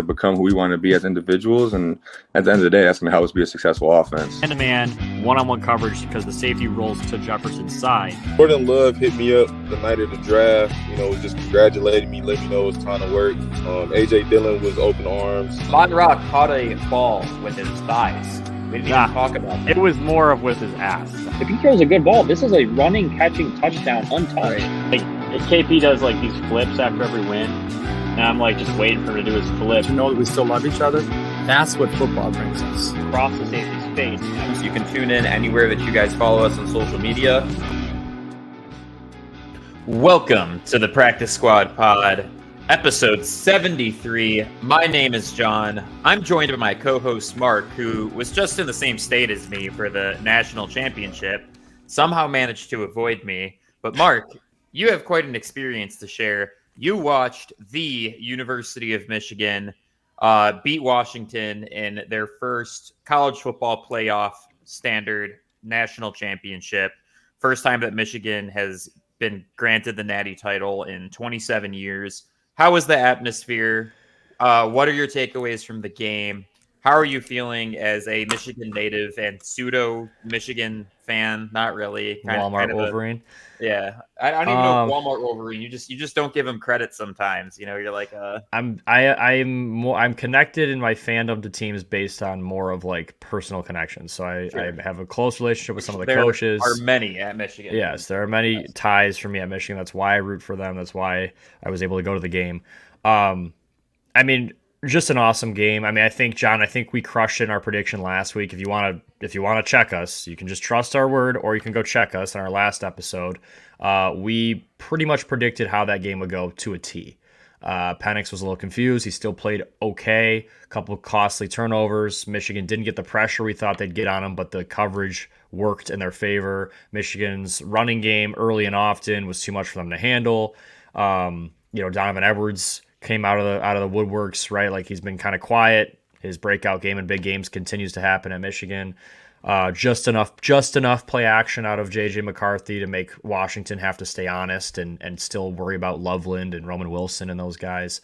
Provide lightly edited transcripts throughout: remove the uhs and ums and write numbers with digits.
become who we want to be as individuals, and at the end of the day, that's going to help us be a successful offense. Man-to-man, one-on-one coverage because the safety rolls to Jefferson's side. Jordan Love hit me up the night of the draft, was just congratulating me, letting me know it was time to work. A.J. Dillon was open arms. Von Rock caught a ball with his thighs. We didn't even talk about that. It was more of with his ass. If he throws a good ball, this is a running, catching touchdown untouched. Like, KP does like these flips after every win, and I'm like just waiting for him to do his flip. To know that we still love each other, that's what football brings us. Across the safety's face. You can tune in anywhere that you guys follow us on social media. Welcome to the Practice Squad Pod, episode 73. My name is John. I'm joined by my co-host Mark, who was just in the same state as me for the national championship. Somehow managed to avoid me. But Mark, you have quite an experience to share. You watched the University of Michigan beat Washington in their first college football playoff standard national championship. First time that Michigan has been granted the Natty title in 27 years. How was the atmosphere? What are your takeaways from the game? How are you feeling as a Michigan native and pseudo Michigan fan? Not really. Walmart Wolverine. Yeah, I don't even know Walmart Wolverine. You just don't give him credit sometimes. You're like I'm connected in my fandom to teams based on more of like personal connections. So I have a close relationship with some of the coaches. There are many at Michigan. Yes, there are many ties for me at Michigan. That's why I root for them. That's why I was able to go to the game. Just an awesome game. I think, John, we crushed it in our prediction last week. If you want to check us, you can just trust our word, or you can go check us in our last episode. We pretty much predicted how that game would go to a T. Penix was a little confused. He still played okay. A couple of costly turnovers. Michigan didn't get the pressure we thought they'd get on him, but the coverage worked in their favor. Michigan's running game early and often was too much for them to handle. Donovan Edwards came out of the woodworks, right? Like, he's been kind of quiet. His breakout game in big games continues to happen at Michigan. Just enough play action out of J.J. McCarthy to make Washington have to stay honest and still worry about Loveland and Roman Wilson and those guys.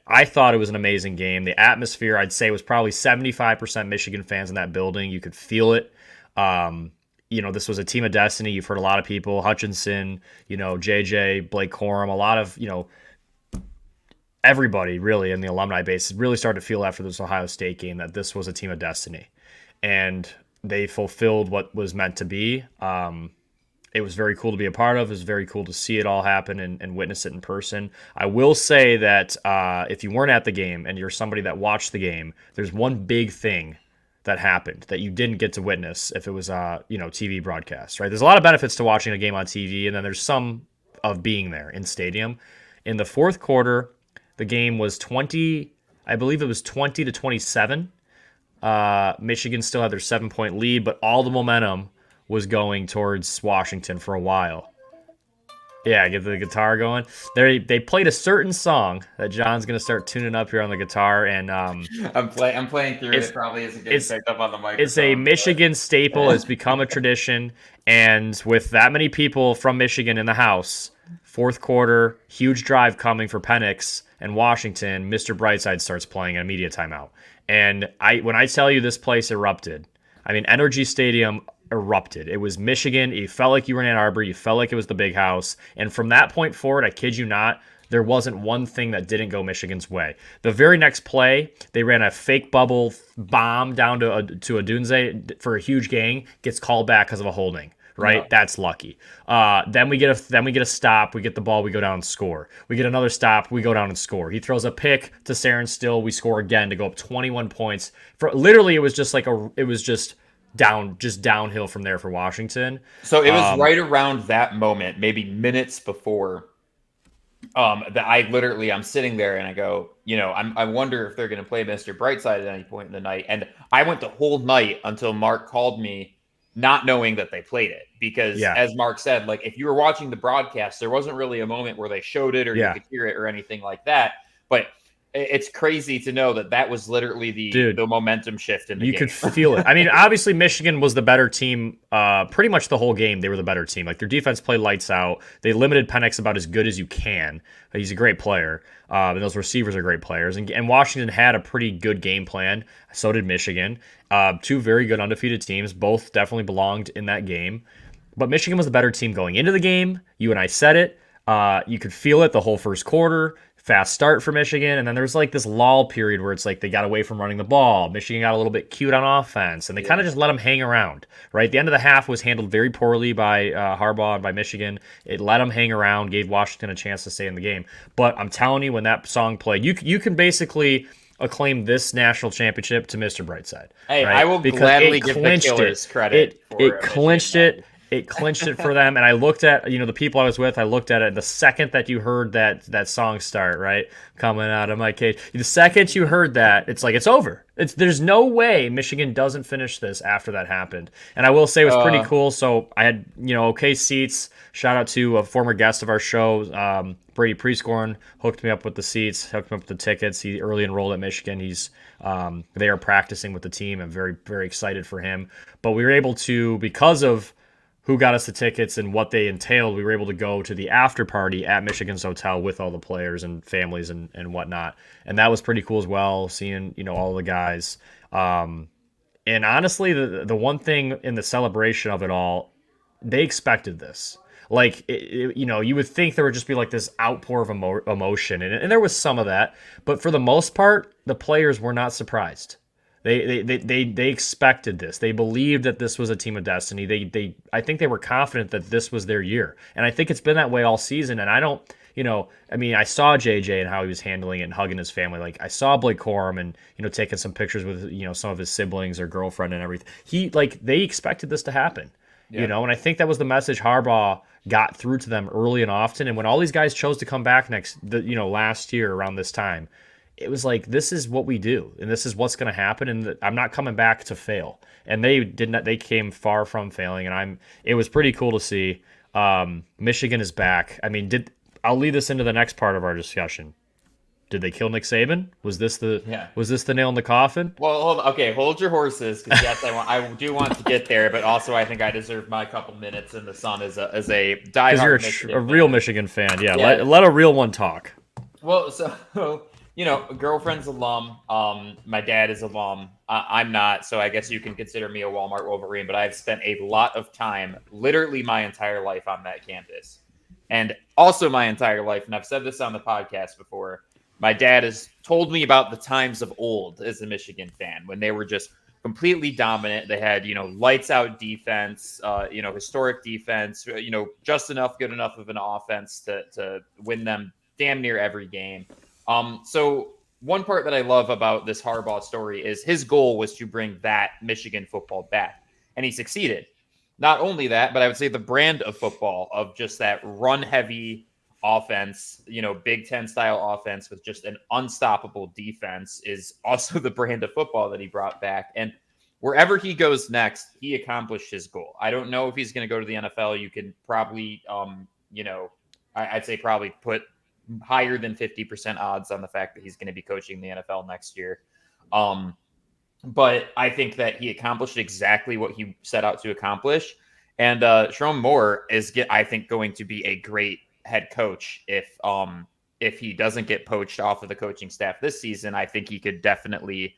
I thought it was an amazing game. The atmosphere, I'd say, was probably 75% Michigan fans in that building. You could feel it. This was a team of destiny. You've heard a lot of people, Hutchinson, J.J., Blake Corum, a lot of, everybody really in the alumni base really started to feel after this Ohio State game that this was a team of destiny, and they fulfilled what was meant to be. It was very cool to be a part of. It was very cool to see it all happen and witness it in person. I will say that if you weren't at the game and you're somebody that watched the game, there's one big thing that happened that you didn't get to witness if it was TV broadcast, right? There's a lot of benefits to watching a game on TV, and then there's some of being there in stadium. In the fourth quarter, the game was 20 to 27. Michigan still had their 7-point lead, but all the momentum was going towards Washington for a while. Yeah, get the guitar going. They played a certain song that John's going to start tuning up here on the guitar, and I'm playing through it. Probably isn't getting picked up on the microphone. It's a Michigan staple. It's become a tradition, and with that many people from Michigan in the house, fourth quarter, huge drive coming for Penix and Washington, Mr. Brightside starts playing an immediate timeout. And when I tell you this place erupted, Energy Stadium erupted. It was Michigan. You felt like you were in Ann Arbor. You felt like it was the big house. And from that point forward, I kid you not, there wasn't one thing that didn't go Michigan's way. The very next play, they ran a fake bubble bomb down to Odunze for a huge gain, gets called back because of a holding. Right, no. That's lucky. Then we get a stop. We get the ball. We go down and score. We get another stop. We go down and score. He throws a pick to Saren Still. We score again to go up 21 points. For literally, it was just downhill from there for Washington. So it was right around that moment, maybe minutes before. That I'm sitting there and I go, I wonder if they're going to play Mr. Brightside at any point in the night. And I went the whole night until Mark called me, not knowing that they played it, because as Mark said, like, if you were watching the broadcast, there wasn't really a moment where they showed it or you could hear it or anything like that. But It's crazy to know that was literally the momentum shift in the game. You could feel it. I mean, obviously Michigan was the better team pretty much the whole game. They were the better team. Like, their defense played lights out. They limited Penix about as good as you can. He's a great player. And those receivers are great players. And Washington had a pretty good game plan. So did Michigan. Two very good undefeated teams. Both definitely belonged in that game. But Michigan was the better team going into the game. You and I said it. You could feel it the whole first quarter. Fast start for Michigan, and then there's like this lull period where it's like they got away from running the ball. Michigan got a little bit cute on offense, and they kind of just let them hang around, right? The end of the half was handled very poorly by Harbaugh and by Michigan. It let them hang around, gave Washington a chance to stay in the game. But I'm telling you, when that song played, you can basically acclaim this national championship to Mr. Brightside. Hey, right? I will because gladly give the Killers credit. It clinched it. It clinched it for them, and I looked at the people I was with. I looked at it the second that you heard that song start, right, coming out of my cage. The second you heard that, it's like it's over. There's no way Michigan doesn't finish this after that happened. And I will say it was pretty cool. So I had okay seats. Shout out to a former guest of our show, Brady Prescorn, hooked me up with the seats, hooked me up with the tickets. He early enrolled at Michigan. They are practicing with the team. I'm very, very excited for him. But we were able to, because of who got us the tickets and what they entailed, we were able to go to the after party at Michigan's hotel with all the players and families and whatnot. And that was pretty cool as well, seeing, all the guys. And honestly, the one thing in the celebration of it all, they expected this. Like, you would think there would just be like this outpour of emotion. And there was some of that. But for the most part, the players were not surprised. They expected this. They believed that this was a team of destiny. I think they were confident that this was their year. And I think it's been that way all season. And I don't, I saw JJ and how he was handling it and hugging his family. Like, I saw Blake Corum and, taking some pictures with, some of his siblings or girlfriend and everything. They expected this to happen, and I think that was the message Harbaugh got through to them early and often. And when all these guys chose to come back last year around this time, it was like, this is what we do, and this is what's going to happen, and I'm not coming back to fail. And they did not. They came far from failing, and it was pretty cool to see. Michigan is back. I mean, I'll lead this into the next part of our discussion. Did they kill Nick Saban? Was this the nail in the coffin? Well, hold your horses, because yes, I do want to get there, but also I think I deserve my couple minutes in the sun as a diehard. Because you're a real Michigan fan, yeah. Let a real one talk. Well, so. Girlfriend's alum. My dad is alum. I'm not, so I guess you can consider me a Walmart Wolverine, but I've spent a lot of time, literally my entire life, on that campus. And also my entire life, and I've said this on the podcast before, my dad has told me about the times of old as a Michigan fan, when they were just completely dominant. They had, lights out defense, historic defense, just good enough of an offense to win them damn near every game. So one part that I love about this Harbaugh story is his goal was to bring that Michigan football back, and he succeeded. Not only that, but I would say the brand of football, of just that run-heavy offense, Big Ten style offense with just an unstoppable defense, is also the brand of football that he brought back. And wherever he goes next, he accomplished his goal. I don't know if he's going to go to the NFL. You can probably, I'd say probably put higher than 50% odds on the fact that he's going to be coaching the NFL next year. But I think that he accomplished exactly what he set out to accomplish. And Sherrone Moore is, I think, going to be a great head coach if he doesn't get poached off of the coaching staff this season. I think he could definitely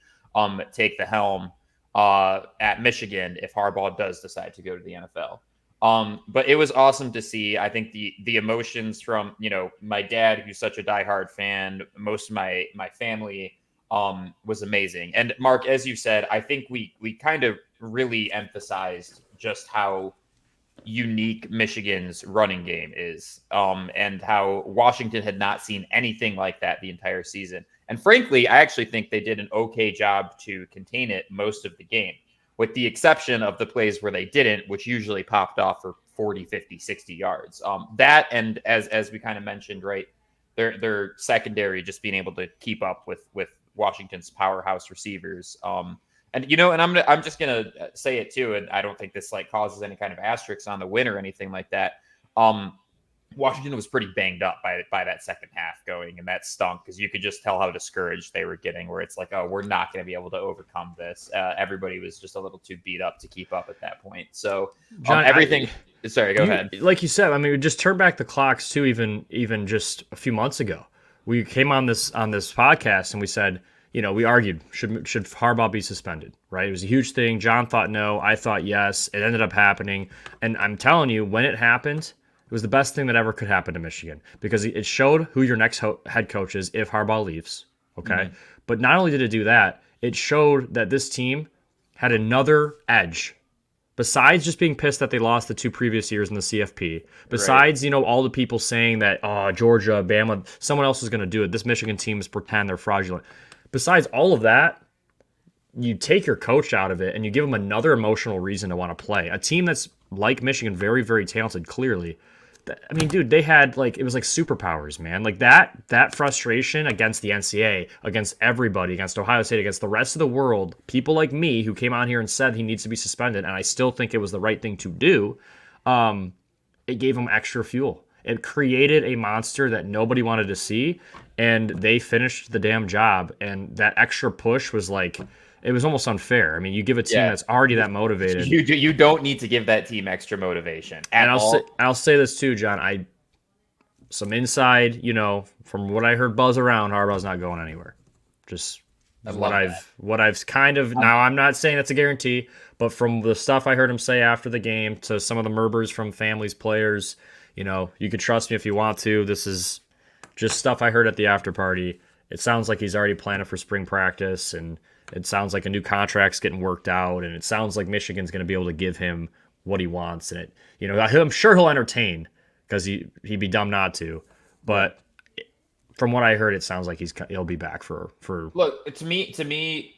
take the helm at Michigan if Harbaugh does decide to go to the NFL. But it was awesome to see. I think the emotions from, my dad, who's such a diehard fan, most of my family, was amazing. And Mark, as you said, I think we kind of really emphasized just how unique Michigan's running game is, and how Washington had not seen anything like that the entire season. And frankly, I actually think they did an okay job to contain it most of the game, with the exception of the plays where they didn't, which usually popped off for 40, 50, 60 yards. That, and as we kind of mentioned, right, their secondary just being able to keep up with Washington's powerhouse receivers. And I'm just gonna say it too, and I don't think this causes any kind of asterisk on the win or anything like that. Washington was pretty banged up by that second half going, and that stunk because you could just tell how discouraged they were getting. Where it's like, oh, we're not going to be able to overcome this. Everybody was just a little too beat up to keep up at that point. So John, everything. Sorry, go ahead. Like you said, I mean, we just turn back the clocks too. Even just a few months ago, we came on this podcast and we said, we argued should Harbaugh be suspended? Right? It was a huge thing. John thought no, I thought yes. It ended up happening, and I'm telling you, when it happened, it was the best thing that ever could happen to Michigan because it showed who your next head coach is if Harbaugh leaves. Okay, but not only did it do that, it showed that this team had another edge. Besides just being pissed that they lost the 2 previous years in the CFP, besides, all the people saying that, Georgia, Bama, someone else is going to do it. This Michigan team is pretend they're fraudulent. Besides all of that, you take your coach out of it and you give him another emotional reason to want to play. A team that's like Michigan, very, very talented, clearly. I mean, dude, they had it was like superpowers, man. Like that frustration against the NCAA, against everybody, against Ohio State, against the rest of the world, people like me who came on here and said he needs to be suspended, and I still think it was the right thing to do. It gave them extra fuel. It created a monster that nobody wanted to see, and they finished the damn job. And that extra push was it was almost unfair. I mean, you give a team that's already that motivated. You don't need to give that team extra motivation at all. I'll say this too, John. Some inside, from what I heard buzz around, Harbaugh's not going anywhere. Just what I've kind of now. I'm not saying it's a guarantee, but from the stuff I heard him say after the game to some of the murmurs from families, players, you could trust me if you want to. This is just stuff I heard at the after party. It sounds like he's already planning for spring practice, and it sounds like a new contract's getting worked out, and it sounds like Michigan's going to be able to give him what he wants. And I'm sure he'll entertain because he'd be dumb not to. But from what I heard, it sounds like he'll be back for. Look, to me,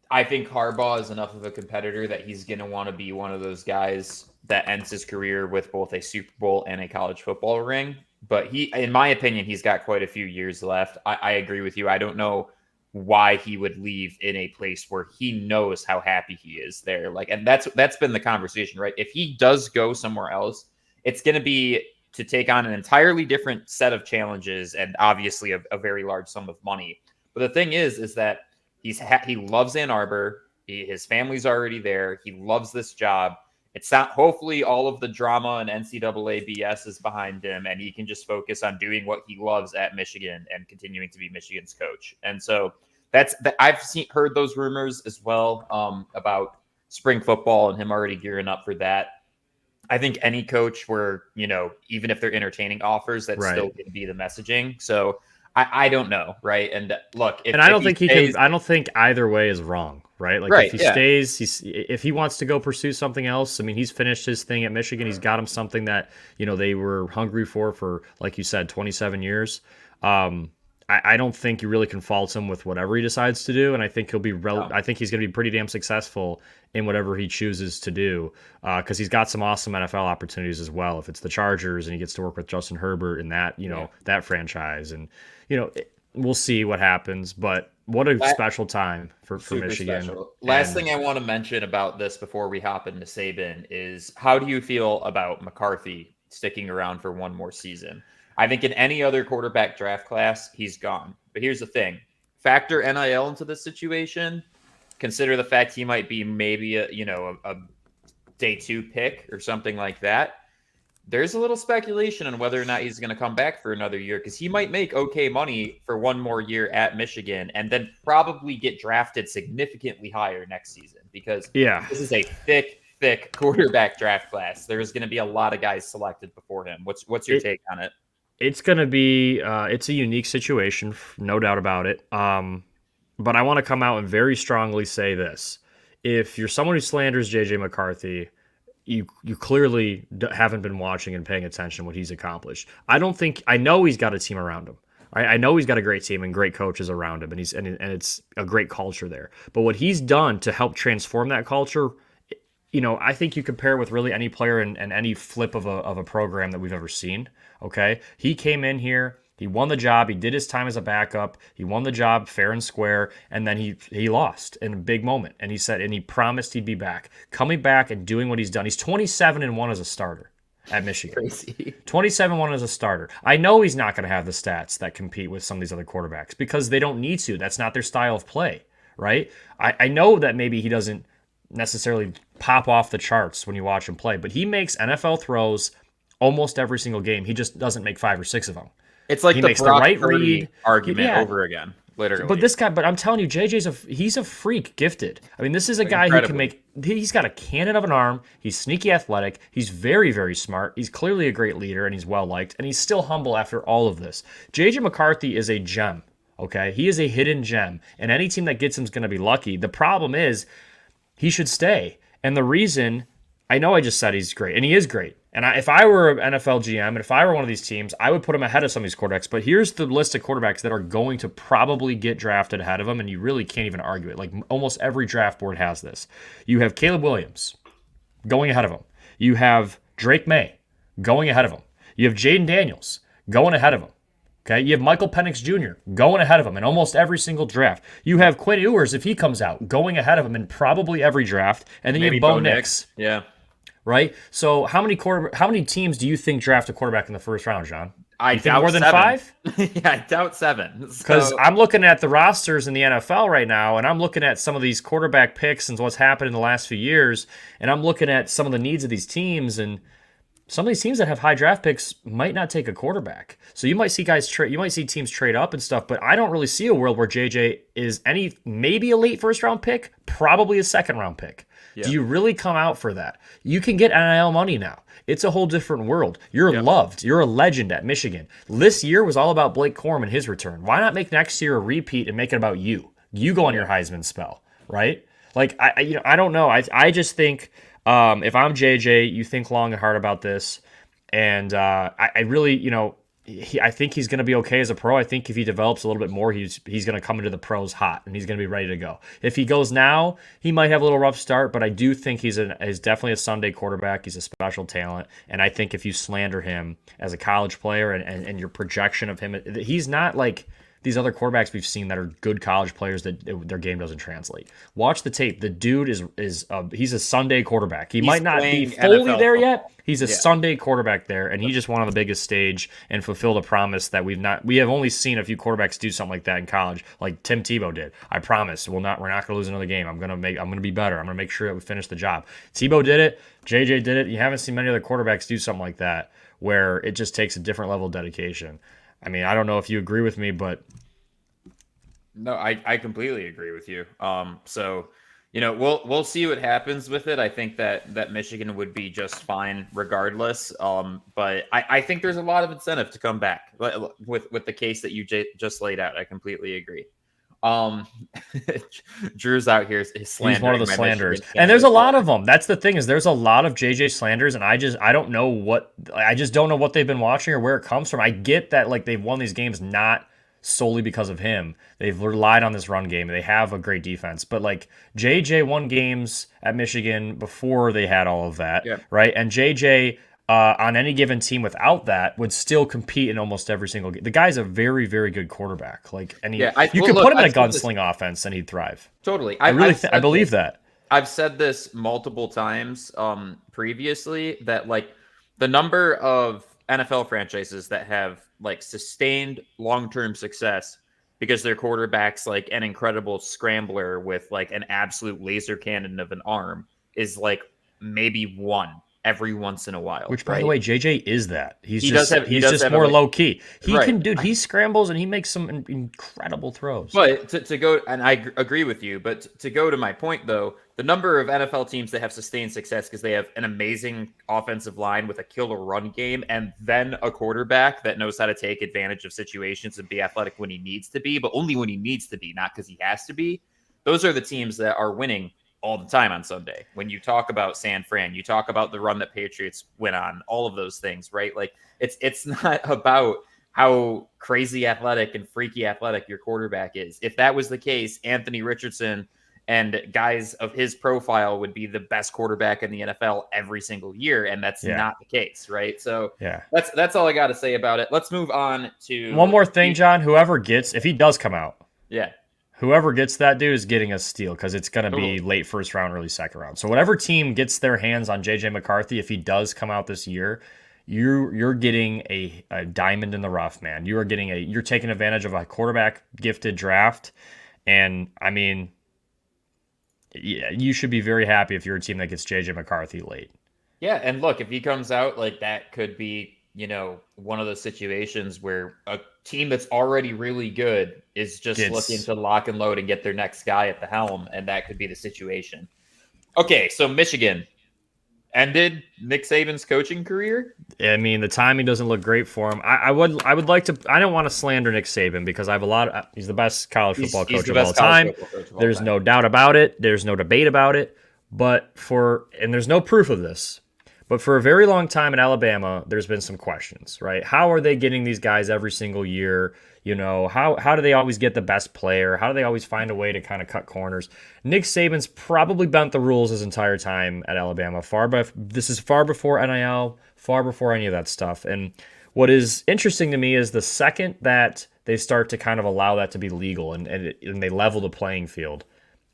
I think Harbaugh is enough of a competitor that he's going to want to be one of those guys that ends his career with both a Super Bowl and a college football ring. But in my opinion, he's got quite a few years left. I agree with you. I don't know why he would leave in a place where he knows how happy he is there. And that's been the conversation, right? If he does go somewhere else, it's going to be to take on an entirely different set of challenges and obviously a very large sum of money. But the thing is that he loves Ann Arbor. His family's already there. He loves this job. It's not, hopefully all of the drama and NCAA BS is behind him, and he can just focus on doing what he loves at Michigan and continuing to be Michigan's coach. And so I've heard those rumors as well about spring football and him already gearing up for that. I think any coach where, even if they're entertaining offers, that's still going to be the messaging. So I don't know. Right. And look, I don't think either way is wrong. Right. If he stays, if he wants to go pursue something else, I mean, he's finished his thing at Michigan. He's got him something that, they were hungry for, like you said, 27 years. I don't think you really can fault him with whatever he decides to do, and I think he'll be. I think he's going to be pretty damn successful in whatever he chooses to do, because he's got some awesome NFL opportunities as well. If it's the Chargers and he gets to work with Justin Herbert in that, that franchise, and we'll see what happens. But what a special time for Michigan. Special. Last thing I want to mention about this before we hop into Saban is, how do you feel about McCarthy sticking around for one more season? I think in any other quarterback draft class, he's gone. But here's the thing. Factor NIL into this situation. Consider the fact he might be maybe a day 2 pick or something like that. There's a little speculation on whether or not he's going to come back for another year, because he might make okay money for one more year at Michigan and then probably get drafted significantly higher next season, because this is a thick quarterback draft class. There's going to be a lot of guys selected before him. What's your take on it? It's going to be it's a unique situation, no doubt about it. But I want to come out and very strongly say this. If you're someone who slanders J.J. McCarthy, you clearly haven't been watching and paying attention to what he's accomplished. I know he's got a team around him. I know he's got a great team and great coaches around him, and it's a great culture there. But what he's done to help transform that culture, I think you compare with really any player and any flip of a program that we've ever seen. Okay, he came in here, he won the job, he did his time as a backup, he won the job fair and square, and then he lost in a big moment. And he promised he'd be back, coming back and doing what he's done. He's 27-1 as a starter. at Michigan. Crazy. 27-1 as a starter. I know he's not going to have the stats that compete with some of these other quarterbacks because they don't need to. That's not their style of play, right? I know that maybe he doesn't necessarily pop off the charts when you watch him play, but he makes NFL throws almost every single game. He just doesn't make 5 or 6 of them. It's like He the makes the Brock right Purdy read. argument Yeah. over again, literally. But I'm telling you, he's a freak, gifted. I mean, this is a guy who can he's got a cannon of an arm. He's sneaky athletic. He's very, very smart. He's clearly a great leader, and he's well-liked, and he's still humble after all of this. J.J. McCarthy is a gem, okay? He is a hidden gem, and any team that gets him is going to be lucky. The problem is he should stay, and the reason, I know I just said he's great, and he is great. And if I were an NFL GM, and if I were one of these teams, I would put him ahead of some of these quarterbacks. But here's the list of quarterbacks that are going to probably get drafted ahead of him, and you really can't even argue it. Like almost every draft board has this. You have Caleb Williams going ahead of him. You have Drake May going ahead of him. You have Jaden Daniels going ahead of him. Okay, you have Michael Penix Jr. going ahead of him in almost every single draft. You have Quinn Ewers, if he comes out, going ahead of him in probably every draft. And then Maybe you have Bo Bo Nix. Yeah. Right? So how many teams do you think draft a quarterback in the first round, John? I You think doubt more than 7. 5? Yeah, I doubt 7. Because So, I'm looking at the rosters in the NFL right now, and I'm looking at some of these quarterback picks and what's happened in the last few years, and I'm looking at some of the needs of these teams, and some of these teams that have high draft picks might not take a quarterback. So you might see you might see teams trade up and stuff, but I don't really see a world where JJ is maybe a late first round pick, probably a second round pick. Yeah. Do you really come out for that? You can get NIL money now. It's a whole different world. You're loved. You're a legend at Michigan. This year was all about Blake Corum and his return. Why not make next year a repeat and make it about you? You go on your Heisman spell, right? Like I don't know. I just think if I'm JJ, you think long and hard about this, and I really I think he's going to be okay as a pro. I think if he develops a little bit more, he's going to come into the pros hot, and he's going to be ready to go. If he goes now, he might have a little rough start, but I do think he's definitely a Sunday quarterback. He's a special talent, and I think if you slander him as a college player and your projection of him, he's not like these other quarterbacks we've seen that are good college players that their game doesn't translate. Watch the tape. The dude he's a Sunday quarterback. He's might not be fully NFL there football. yet. He's a Sunday quarterback there, and he just went on the biggest stage and fulfilled a promise that we have only seen a few quarterbacks do something like that in college, like Tim Tebow did. I promise we're not going to lose another game. I'm going to be better. I'm going to make sure that we finish the job. Tebow did it. JJ did it. You haven't seen many other quarterbacks do something like that where it just takes a different level of dedication. I mean, I don't know if you agree with me, but no, I completely agree with you. So, we'll see what happens with it. I think that Michigan would be just fine regardless. But I think there's a lot of incentive to come back with the case that you just laid out. I completely agree. Drew's out here is slandering. he's one of the my slanderers, Michigan and there's a Kansas. lot of them. That's the thing is there's a lot of JJ slanders, and I don't know what they've been watching or where it comes from. I get that like they've won these games not solely because of him. They've relied on this run game. They have a great defense, but like JJ won games at Michigan before they had all of that, right? And JJ on any given team without that would still compete in almost every single game. The guy's a very, very good quarterback. Like, and you could put him in a gunsling offense and he'd thrive. Totally. I believe that. I've said this multiple times previously that like the number of NFL franchises that have like sustained long-term success because their quarterback's like an incredible scrambler with like an absolute laser cannon of an arm is like maybe one every once in a while. Which, by the way, JJ is that. He's He just does have more a, like, low key. right. He scrambles and he makes some incredible throws. But to go, and I agree with you, but to go to my point though, the number of NFL teams that have sustained success because they have an amazing offensive line with a killer run game and then a quarterback that knows how to take advantage of situations and be athletic when he needs to be, but only when he needs to be, not because he has to be. Those are the teams that are winning all the time on Sunday. When you talk about San Fran, you talk about the run that Patriots went on, all of those things, right? Like it's not about how crazy athletic and freaky athletic your quarterback is. If that was the case, Anthony Richardson and guys of his profile would be the best quarterback in the NFL every single year, and that's not the case, right? So that's all I got to say about it. Let's move on to one more thing, John. Whoever if he does come out, Whoever gets that dude is getting a steal because it's going to be late first round, early second round. So whatever team gets their hands on JJ McCarthy, if he does come out this year, you're getting a diamond in the rough, man. You're taking advantage of a quarterback gifted draft, and I mean, yeah, you should be very happy if you're a team that gets JJ McCarthy late. Yeah, and look, if he comes out, like, that could be, one of those situations where a team that's already really good is just looking to lock and load and get their next guy at the helm, and that could be the situation. Okay, so Michigan ended Nick Saban's coaching career. I mean, the timing doesn't look great for him. I would like to. I don't want to slander Nick Saban because I have he's the best college football coach of all time. There's no doubt about it. There's no debate about it. And there's no proof of this. But for a very long time in Alabama, there's been some questions, right? How are they getting these guys every single year? How do they always get the best player? How do they always find a way to kind of cut corners? Nick Saban's probably bent the rules his entire time at Alabama. This is far before NIL, far before any of that stuff. And what is interesting to me is the second that they start to kind of allow that to be legal and they level the playing field,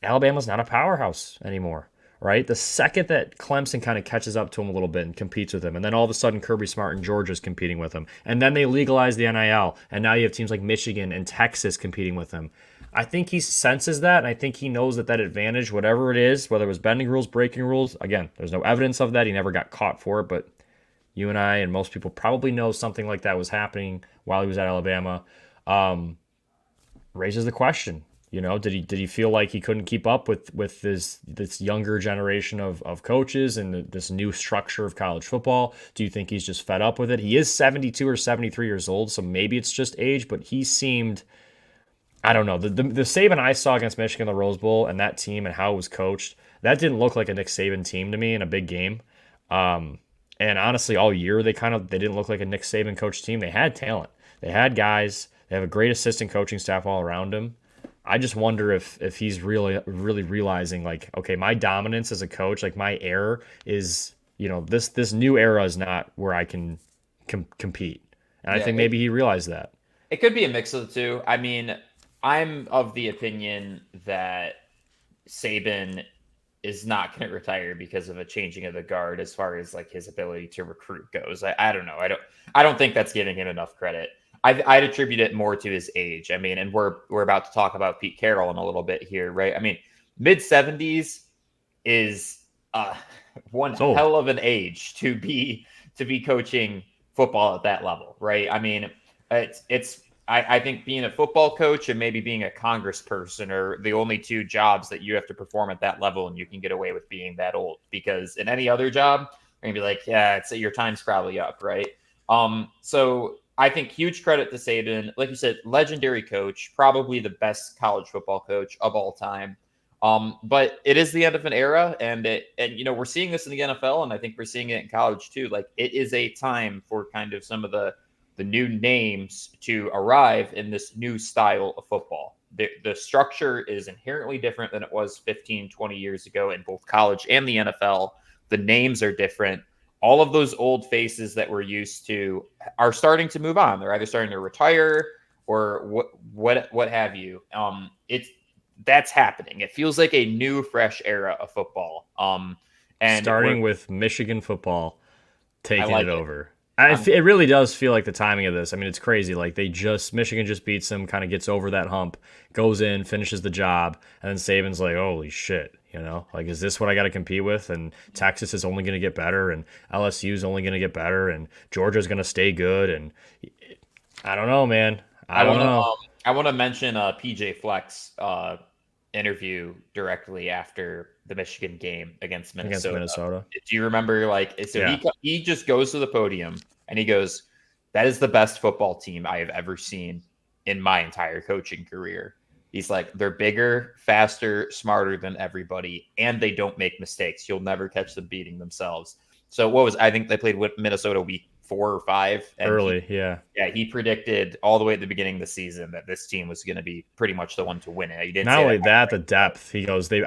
Alabama's not a powerhouse anymore. Right? The second that Clemson kind of catches up to him a little bit and competes with him, and then all of a sudden Kirby Smart and Georgia's competing with him, and then they legalize the NIL, and now you have teams like Michigan and Texas competing with him. I think he senses that, and I think he knows that advantage, whatever it is, whether it was bending rules, breaking rules, again, there's no evidence of that. He never got caught for it, but you and I and most people probably know something like that was happening while he was at Alabama. Raises the question. Did he feel like he couldn't keep up with this younger generation of coaches and this new structure of college football? Do you think he's just fed up with it? He is 72 or 73 years old, so maybe it's just age, but he seemed, I don't know. The Saban I saw against Michigan in the Rose Bowl and that team and how it was coached, that didn't look like a Nick Saban team to me in a big game. And honestly, all year they didn't look like a Nick Saban coached team. They had talent. They had guys. They have a great assistant coaching staff all around him. I just wonder if he's really realizing, like, okay, my dominance as a coach, like my era is, this new era is not where I can compete. And I think maybe he realized that. It could be a mix of the two. I mean, I'm of the opinion that Saban is not going to retire because of a changing of the guard as far as like his ability to recruit goes. I don't know. I don't think that's giving him enough credit. I'd attribute it more to his age. I mean, and we're about to talk about Pete Carroll in a little bit here, right? I mean, mid-70s is one hell of an age to be coaching football at that level, right? I mean, I think being a football coach and maybe being a congressperson are the only two jobs that you have to perform at that level, and you can get away with being that old. Because in any other job, you're gonna be like, yeah, your time's probably up, right? So I think huge credit to Saban. Like you said, legendary coach, probably the best college football coach of all time. But it is the end of an era, and we're seeing this in the NFL, and I think we're seeing it in college too. Like, it is a time for kind of some of the new names to arrive in this new style of football. The structure is inherently different than it was 15, 20 years ago in both college and the NFL. The names are different. All of those old faces that we're used to are starting to move on. They're either starting to retire or what have you. That's happening. It feels like a new, fresh era of football. And starting with Michigan football taking it over. It really does feel like the timing of this. I mean, it's crazy. Like Michigan just beats them, kind of gets over that hump, goes in, finishes the job, and then Saban's like, holy shit, like, is this what I got to compete with? And Texas is only going to get better, and LSU is only going to get better, and Georgia's going to stay good. And I don't know, man. I don't know. I want to mention PJ Fleck's interview directly after the Michigan game against Minnesota. Do you remember, he just goes to the podium and he goes, "That is the best football team I have ever seen in my entire coaching career." He's like, "They're bigger, faster, smarter than everybody, and they don't make mistakes. You'll never catch them beating themselves." So I think they played with Minnesota week 4 or 5. Early. Yeah, he predicted all the way at the beginning of the season that this team was going to be pretty much the one to win it. He didn't. Not only that, the depth. He goes, they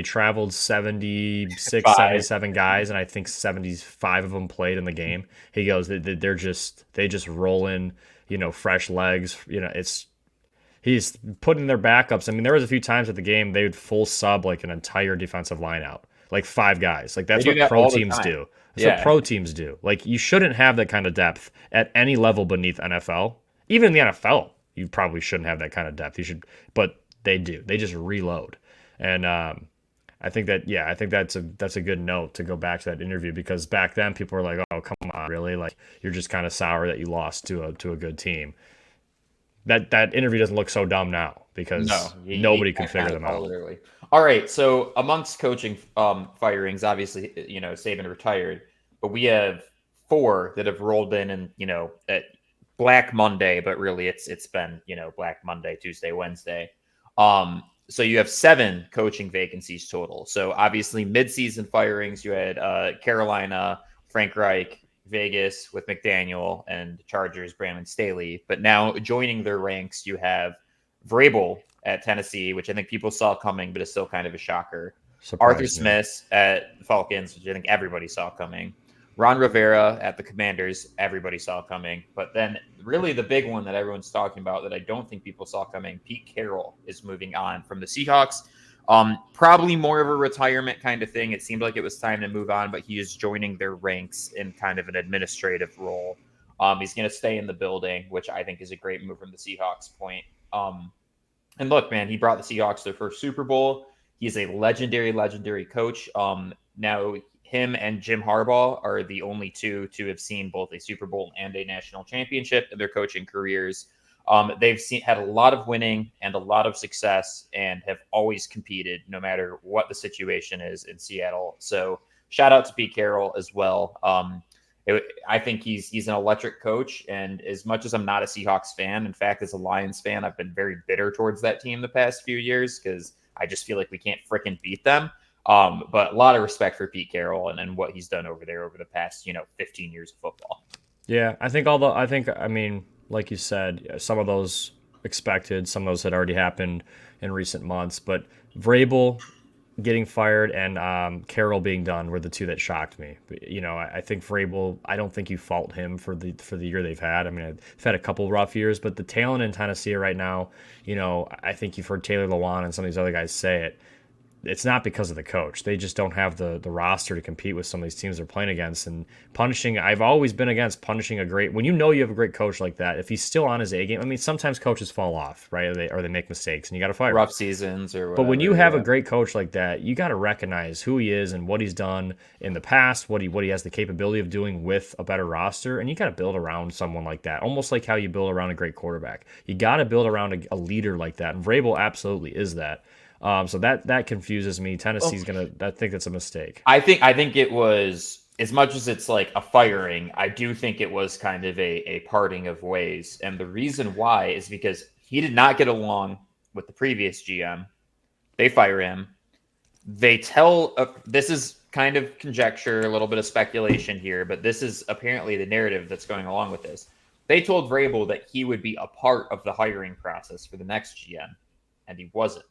traveled 76, 77 guys, and I think 75 of them played in the game. He goes, they just roll in, fresh legs. He's putting their backups. I mean, there was a few times at the game they would full sub like an entire defensive line out, like 5 guys. Like that's They do what that pro all the teams time. do. That's Yeah. what pro teams do. Like you shouldn't have that kind of depth at any level beneath NFL. Even in the NFL, you probably shouldn't have that kind of depth. You should, but they do. They just reload, and I think that's a good note to go back to that interview, because back then people were like, "Oh, come on, really? Like you're just kind of sour that you lost to a good team." That interview doesn't look so dumb now because nobody can figure them out. Literally. All right, so amongst coaching firings, obviously, Saban retired, but we have 4 that have rolled in, and at Black Monday, but really it's been Black Monday, Tuesday, Wednesday. So you have 7 coaching vacancies total. So obviously midseason firings, you had Carolina, Frank Reich, Vegas with McDaniel, and Chargers, Brandon Staley. But now joining their ranks, you have Vrabel at Tennessee, which I think people saw coming, but is still kind of a shocker. Arthur Smith at the Falcons, which I think everybody saw coming. Ron Rivera at the Commanders, everybody saw coming. But then really the big one that everyone's talking about that I don't think people saw coming, Pete Carroll is moving on from the Seahawks. Probably more of a retirement kind of thing. It seemed like it was time to move on, but he is joining their ranks in kind of an administrative role. He's going to stay in the building, which I think is a great move from the Seahawks point. And look, man, he brought the Seahawks their first Super Bowl. He's a legendary coach. Now him and Jim Harbaugh are the only two to have seen both a Super Bowl and a national championship in their coaching careers. They've had a lot of winning and a lot of success and have always competed no matter what the situation is in Seattle. So shout out to Pete Carroll as well. I think he's an electric coach. And as much as I'm not a Seahawks fan, in fact, as a Lions fan, I've been very bitter towards that team the past few years because I just feel like we can't freaking beat them. But a lot of respect for Pete Carroll and what he's done over there over the past, 15 years of football. Yeah, I mean, like you said, some of those expected, some of those had already happened in recent months, but Vrabel getting fired and Carroll being done were the 2 that shocked me. But, I think Vrabel, I don't think you fault him for the year they've had. I mean, they've had a couple rough years, but the talent in Tennessee right now, I think you've heard Taylor Lewan and some of these other guys say it. It's not because of the coach. They just don't have the roster to compete with some of these teams they're playing against. And I've always been against punishing when you know you have a great coach like that, if he's still on his A game. I mean, sometimes coaches fall off, right? Or they make mistakes and you got to fire rough him. seasons or whatever. But when you have a great coach like that, you got to recognize who he is and what he's done in the past, what he has the capability of doing with a better roster. And you got to build around someone like that, almost like how you build around a great quarterback. You got to build around a leader like that. And Vrabel absolutely is that. So that confuses me. Tennessee's I think that's a mistake. I think it was, as much as it's like a firing, I do think it was kind of a parting of ways. And the reason why is because he did not get along with the previous GM. They fire him. They this is kind of conjecture, a little bit of speculation here, but this is apparently the narrative that's going along with this. They told Vrabel that he would be a part of the hiring process for the next GM, and he wasn't.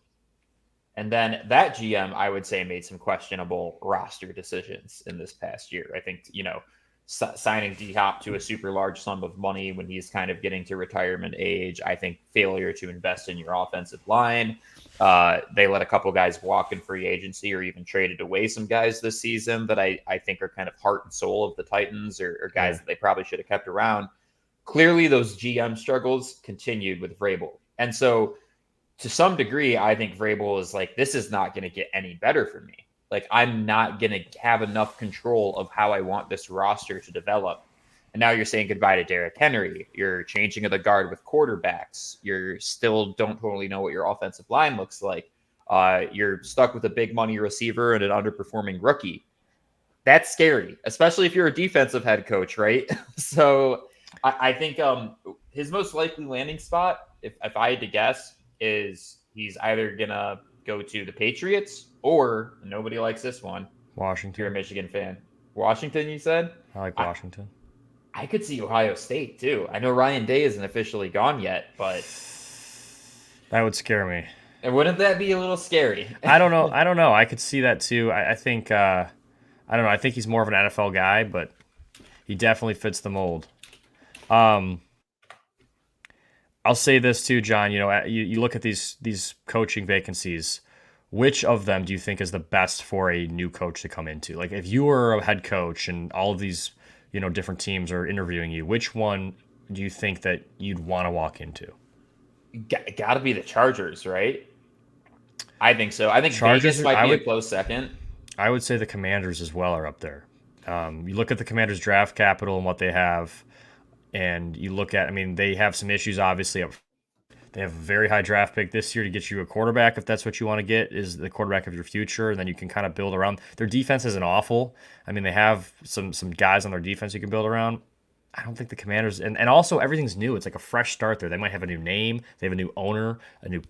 And then that GM, I would say, made some questionable roster decisions in this past year. I think, signing D-Hop to a super large sum of money when he's kind of getting to retirement age. I think failure to invest in your offensive line. They let a couple guys walk in free agency or even traded away some guys this season that I think are kind of heart and soul of the Titans or guys that they probably should have kept around. Clearly, those GM struggles continued with Vrabel. And so, to some degree, I think Vrabel is like, this is not going to get any better for me. Like, I'm not going to have enough control of how I want this roster to develop. And now you're saying goodbye to Derrick Henry. You're changing of the guard with quarterbacks. You're still don't totally know what your offensive line looks like. You're stuck with a big money receiver and an underperforming rookie. That's scary, especially if you're a defensive head coach, right? So I think his most likely landing spot, if I had to guess, is he's either gonna go to the Patriots or, nobody likes this one, Washington. If you're a Michigan fan. Washington, you said? I like Washington. I could see Ohio State too. I know Ryan Day isn't officially gone yet, but that would scare me. And wouldn't that be a little scary? I don't know. I could see that too. I think I don't know. I think he's more of an NFL guy, but he definitely fits the mold. I'll say this too, John. You look at these coaching vacancies. Which of them do you think is the best for a new coach to come into? Like, if you were a head coach and all of these, different teams are interviewing you, which one do you think that you'd want to walk into? Got to be the Chargers, right? I think so. I think Chargers Vegas might be a close second. I would say the Commanders as well are up there. You look at the Commanders' draft capital and what they have, and you look at, they have some issues, obviously. They have a very high draft pick this year to get you a quarterback, if that's what you want to get, is the quarterback of your future, and then you can kind of build around. Their defense isn't awful. They have some guys on their defense you can build around. I don't think the Commanders, and also everything's new. It's like a fresh start there. They might have a new name. They have a new owner,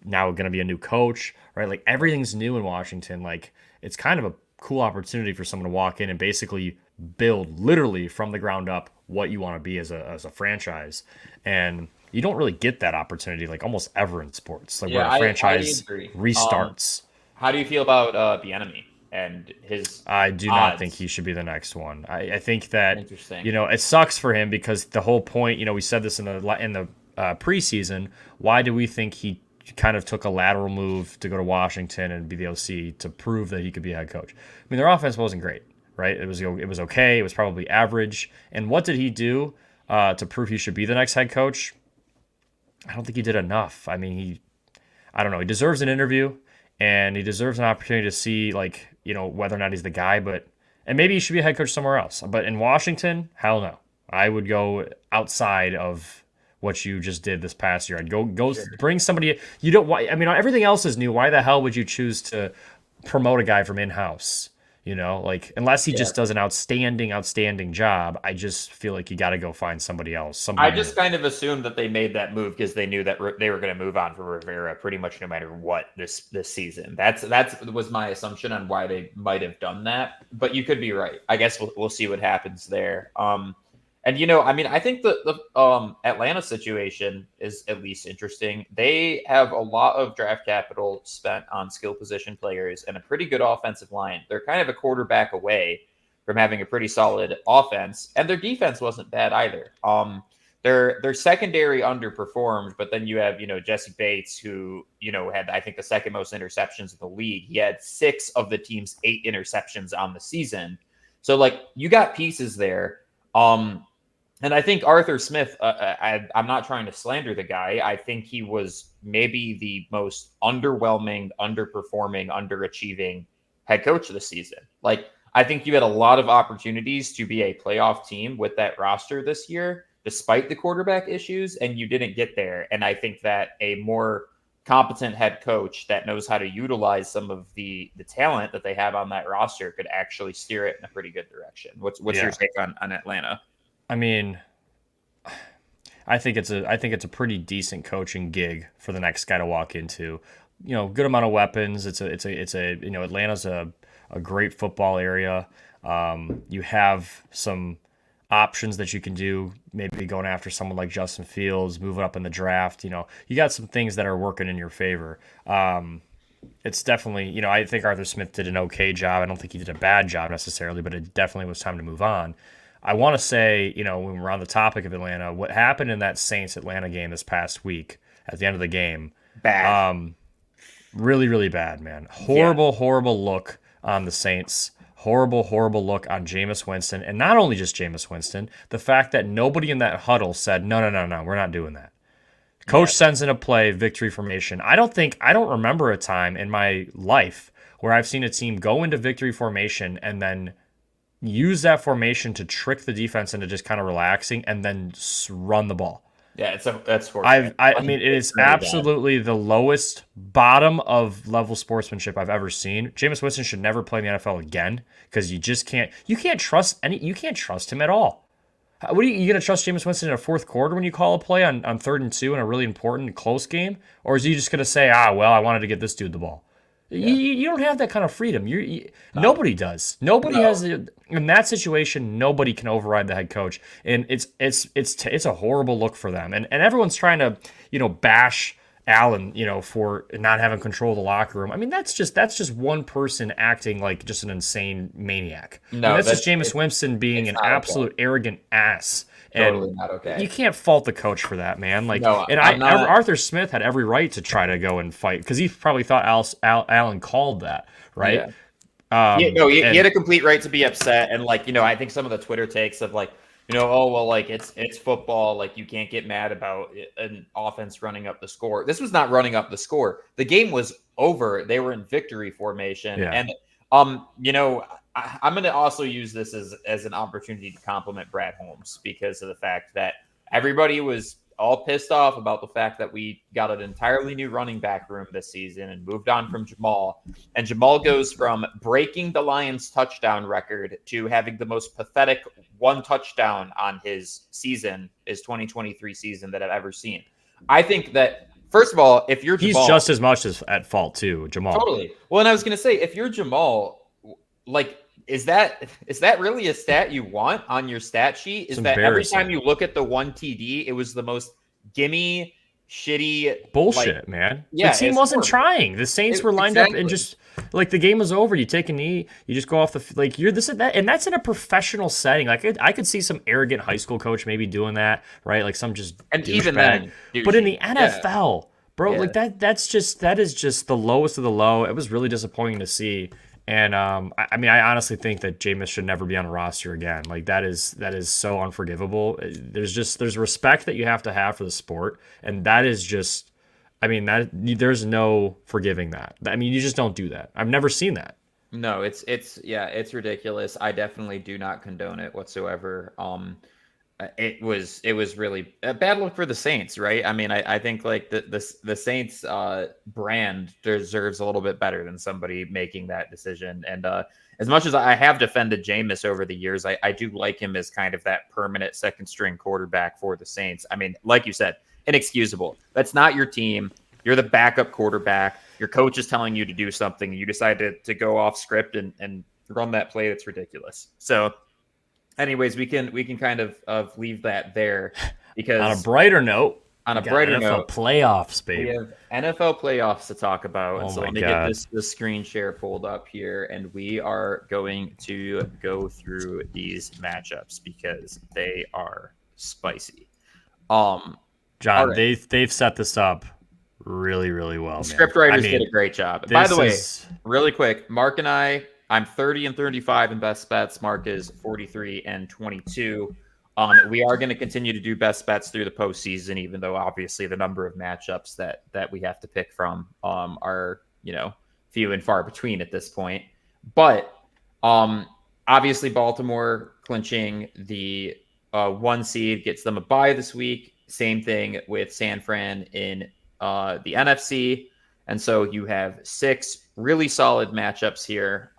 now going to be a new coach, right? Like, everything's new in Washington. Like, it's kind of a cool opportunity for someone to walk in and basically build literally from the ground up what you want to be as a franchise. And you don't really get that opportunity like almost ever in sports, like where a franchise restarts. How do you feel about Bieniemy and his? I do not think he should be the next one. I think that it sucks for him because the whole point, we said this in the preseason. Why do we think he kind of took a lateral move to go to Washington and be the OC to prove that he could be a head coach? Their offense wasn't great, right? It was okay. It was probably average. And what did he do to prove he should be the next head coach? I don't think he did enough. I don't know. He deserves an interview, and he deserves an opportunity to see, whether or not he's the guy. And maybe he should be a head coach somewhere else. But in Washington, hell no. I would go outside of what you just did this past year. I'd go bring somebody. You don't. Everything else is new. Why the hell would you choose to promote a guy from in-house? Unless he just does an outstanding job, I just feel like you got to go find somebody else. I just kind of assumed that they made that move because they knew that they were going to move on from Rivera pretty much no matter what this season. That was my assumption on why they might have done that. But you could be right. I guess we'll see what happens there. I think the Atlanta situation is at least interesting. They have a lot of draft capital spent on skill position players and a pretty good offensive line. They're kind of a quarterback away from having a pretty solid offense, and their defense wasn't bad either. Their secondary underperformed, but then you have, Jesse Bates, who, had, I think, the second most interceptions in the league. He had 6 of the team's 8 interceptions on the season. So, you got pieces there. And I think Arthur Smith, I'm not trying to slander the guy. I think he was maybe the most underwhelming, underperforming, underachieving head coach of the season. I think you had a lot of opportunities to be a playoff team with that roster this year, despite the quarterback issues, and you didn't get there. And I think that a more competent head coach that knows how to utilize some of the talent that they have on that roster could actually steer it in a pretty good direction. What's your take on Atlanta? I think it's a pretty decent coaching gig for the next guy to walk into. Good amount of weapons. Atlanta's a great football area. You have some options that you can do, maybe going after someone like Justin Fields, moving up in the draft. You got some things that are working in your favor. It's definitely, I think Arthur Smith did an okay job. I don't think he did a bad job necessarily, but it definitely was time to move on. I want to say, when we're on the topic of Atlanta, what happened in that Saints-Atlanta game this past week at the end of the game, bad. Really, really bad, man. Horrible look on the Saints. Horrible look on Jameis Winston. And not only just Jameis Winston, the fact that nobody in that huddle said, no, we're not doing that. Coach sends in a play, victory formation. I don't remember a time in my life where I've seen a team go into victory formation and then use that formation to trick the defense into just kind of relaxing and then run the ball. Yeah, that's fortunate. It is absolutely the lowest bottom of level sportsmanship I've ever seen. Jameis Winston should never play in the NFL again because you can't trust him at all. What are you going to trust Jameis Winston in a fourth quarter when you call a play on 3rd and 2 in a really important close game? Or is he just going to say, I wanted to get this dude the ball? Yeah. You don't have that kind of freedom. Nobody does. Nobody has in that situation. Nobody can override the head coach, and it's a horrible look for them. And everyone's trying to bash Allen for not having control of the locker room. That's just one person acting like just an insane maniac. That's just Jameis Winston being an absolute arrogant ass. Totally not okay. You can't fault the coach for that, man. Like, No, and I'm not. Arthur Smith had every right to try to go and fight because he probably thought Allen called that, right? Yeah. He and had a complete right to be upset, and like I think some of the Twitter takes of like oh well, like it's football, like you can't get mad about an offense running up the score. This was not running up the score. The game was over. They were in victory formation, and I'm going to also use this as an opportunity to compliment Brad Holmes because of the fact that everybody was all pissed off about the fact that we got an entirely new running back room this season and moved on from Jamal. And Jamal goes from breaking the Lions touchdown record to having the most pathetic one touchdown on his 2023 season that I've ever seen. I think that, first of all, if you're Jamal, he's just as much as at fault too, Jamal. Totally. Well, and I was going to say, if you're Jamal, like, is that really a stat you want on your stat sheet? Is that every time you look at the one TD, it was the most gimme, shitty bullshit, man? Yeah, the team wasn't trying. The Saints were lined up and just like the game was over. You take a knee, you just go off you're this and that, and that's in a professional setting. Like I could see some arrogant high school coach maybe doing that, right? Like some just even then, but in the NFL, bro, like that is just the lowest of the low. It was really disappointing to see. And I honestly think that Jameis should never be on a roster again. Like that is so unforgivable. There's respect that you have to have for the sport, and that is just, there's no forgiving that. You just don't do that. I've never seen that. No, it's ridiculous. I definitely do not condone it whatsoever. It was really a bad look for the Saints, right? I think like the Saints brand deserves a little bit better than somebody making that decision. And as much as I have defended Jameis over the years, I do like him as kind of that permanent second string quarterback for the Saints. Like you said, inexcusable. That's not your team. You're the backup quarterback. Your coach is telling you to do something. You decide to go off script and run that play. That's ridiculous. So anyways, we can kind of leave that there because on a brighter note, NFL playoffs, baby. We have NFL playoffs to talk about. Oh so my let me God. get this screen share pulled up here, and we are going to go through these matchups because they are spicy. John, right. they've set this up really, really well. The script writers did a great job. By the way, really quick, Mark and I'm 30 and 35 in best bets. Mark is 43 and 22. We are going to continue to do best bets through the postseason, even though obviously the number of matchups that we have to pick from are few and far between at this point. But obviously Baltimore clinching the 1 seed gets them a bye this week. Same thing with San Fran in the NFC. And so you have 6 really solid matchups here.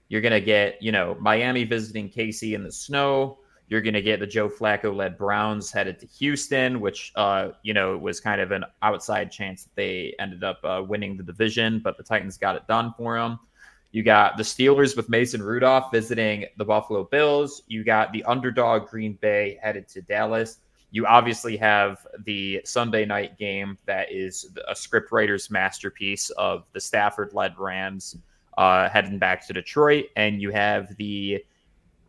You're going to get, Miami visiting KC in the snow. You're going to get the Joe Flacco-led Browns headed to Houston, which, was kind of an outside chance that they ended up winning the division, but the Titans got it done for them. You got the Steelers with Mason Rudolph visiting the Buffalo Bills. You got the underdog Green Bay headed to Dallas. You obviously have the Sunday night game that is a scriptwriter's masterpiece of the Stafford-led Rams heading back to Detroit. And you have the